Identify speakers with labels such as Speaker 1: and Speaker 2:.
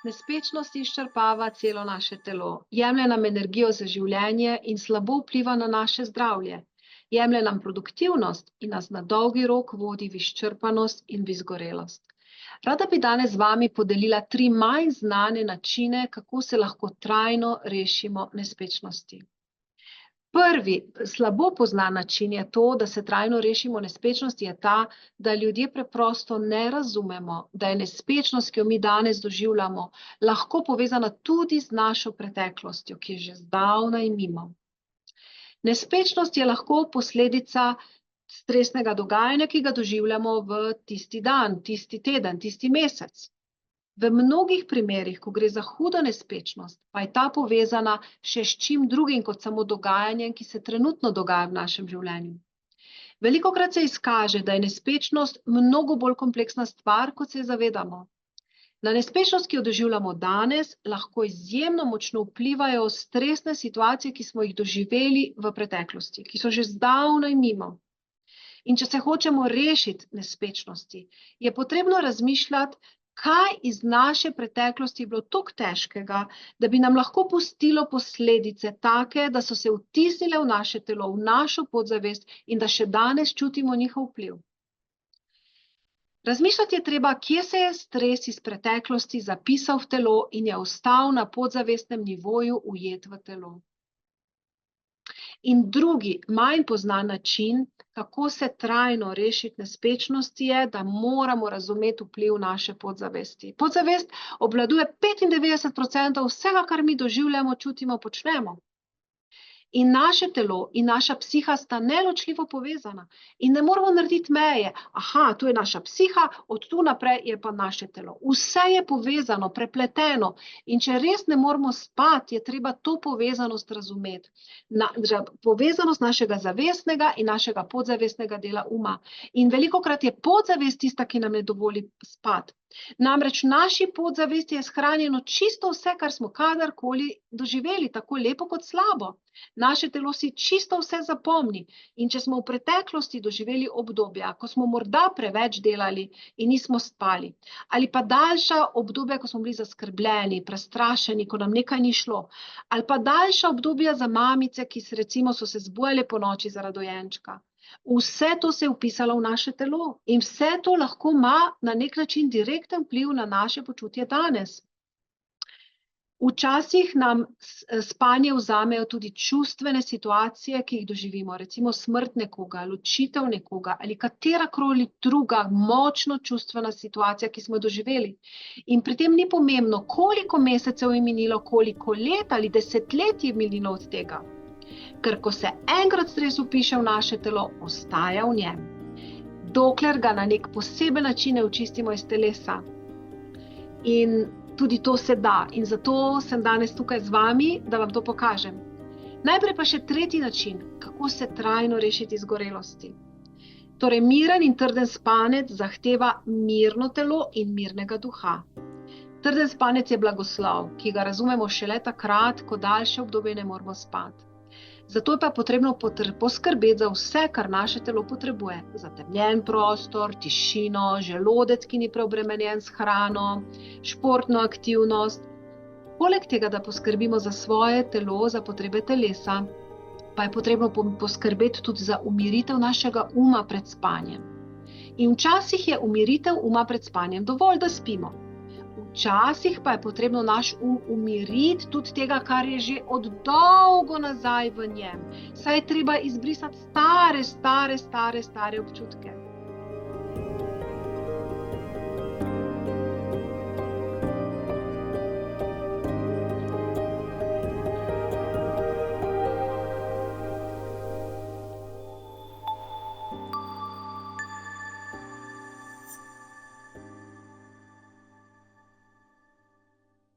Speaker 1: Nespečnost izčrpava celo naše telo, jemlje nam energijo za življenje in slabo vpliva na naše zdravje. Jemlje nam produktivnost in nas na dolgi rok vodi v izčrpanost in v izgorelost. Rada bi danes z vami podelila 3 manj znane načine, kako se lahko trajno rešimo nespečnosti. Prvi slabo poznan način je to, da se trajno rešimo nespečnosti, je ta, da ljudje preprosto ne razumemo, da je nespečnost, ki jo mi danes doživljamo, lahko povezana tudi z našo preteklostjo, ki je že zdavnaj mimo. Nespečnost je lahko posledica stresnega dogajanja, ki ga doživljamo v tisti dan, tisti teden, tisti mesec. V mnogih primerih, ko gre za hudo nespečnost, pa je ta povezana še s čim drugim kot samo dogajanjem, ki se trenutno dogaja v našem življenju. Velikokrat se izkaže, da je nespečnost mnogo bolj kompleksna stvar, kot se zavedamo. Na nespečnost, ki jo doživljamo danes, lahko izjemno močno vplivajo stresne situacije, ki smo jih doživeli v preteklosti, ki so že zdavnaj mimo. In če se hočemo rešiti nespečnosti, je potrebno razmišljati, kaj iz naše preteklosti je bilo toliko težkega, da bi nam lahko pustilo posledice take, da so se vtisnile v naše telo, v našo podzavest in da še danes čutimo njihov vpliv. Razmišljati je treba, kje se je stres iz preteklosti zapisal v telo in je ostal na podzavestnem nivoju ujet v telo. In drugi, manj poznan način, kako se trajno rešiti nespečnosti, je, da moramo razumeti vpliv naše podzavesti. Podzavest obvladuje 95% vsega, kar mi doživljamo, čutimo, počnemo. In naše telo in naša psiha sta neločljivo povezana in ne moramo narediti meje. Aha, tu je naša psiha, od tu naprej je pa naše telo. Vse je povezano, prepleteno in če res ne moramo spati, je treba to povezanost razumeti. Povezanost našega zavestnega in našega podzavestnega dela uma. In velikokrat je podzavest tista, ki nam ne dovoli spati. Namreč v naši podzavesti je shranjeno čisto vse, kar smo kadarkoli doživeli, tako lepo kot slabo. Naše telo si čisto vse zapomni in če smo v preteklosti doživeli obdobja, ko smo morda preveč delali in nismo spali, ali pa daljša obdobja, ko smo bili zaskrbljeni, prestrašeni, ko nam nekaj ni šlo, ali pa daljša obdobja za mamice, ki so se zbujale ponoči zaradi dojenčka. Vse to se je vpisalo v naše telo in vse to lahko ima na nek način direkten vpliv na naše počutje danes. Včasih nam spanje vzamejo tudi čustvene situacije, ki jih doživimo, recimo smrt nekoga, ločitev nekoga ali katerakoli druga močno čustvena situacija, ki smo jo doživeli. In pri tem ni pomembno, koliko mesecev je minilo, koliko let ali desetletij je minilo od tega. Ker ko se enkrat stres vpiše v naše telo, ostaja v njem. Dokler ga na nek poseben način ne očistimo iz telesa. In tudi to se da. In zato sem danes tukaj z vami, da vam to pokažem. Najprej pa še tretji način, kako se trajno rešiti izgorelosti. Torej, miren in trden spanec zahteva mirno telo in mirnega duha. Trden spanec je blagoslov, ki ga razumemo šele takrat, ko daljše obdobje ne moramo spati. Zato je pa potrebno poskrbeti za vse, kar naše telo potrebuje. Zatemnjen prostor, tišino, želodec, ki ni preobremenjen s hrano, športno aktivnost. Poleg tega, da poskrbimo za svoje telo, za potrebe telesa, pa je potrebno poskrbeti tudi za umiritev našega uma pred spanjem. In včasih je umiritev uma pred spanjem dovolj, da spimo. Včasih pa je potrebno naš umiriti tudi tega, kar je že od dolgo nazaj v njem. Saj je treba izbrisati stare občutke.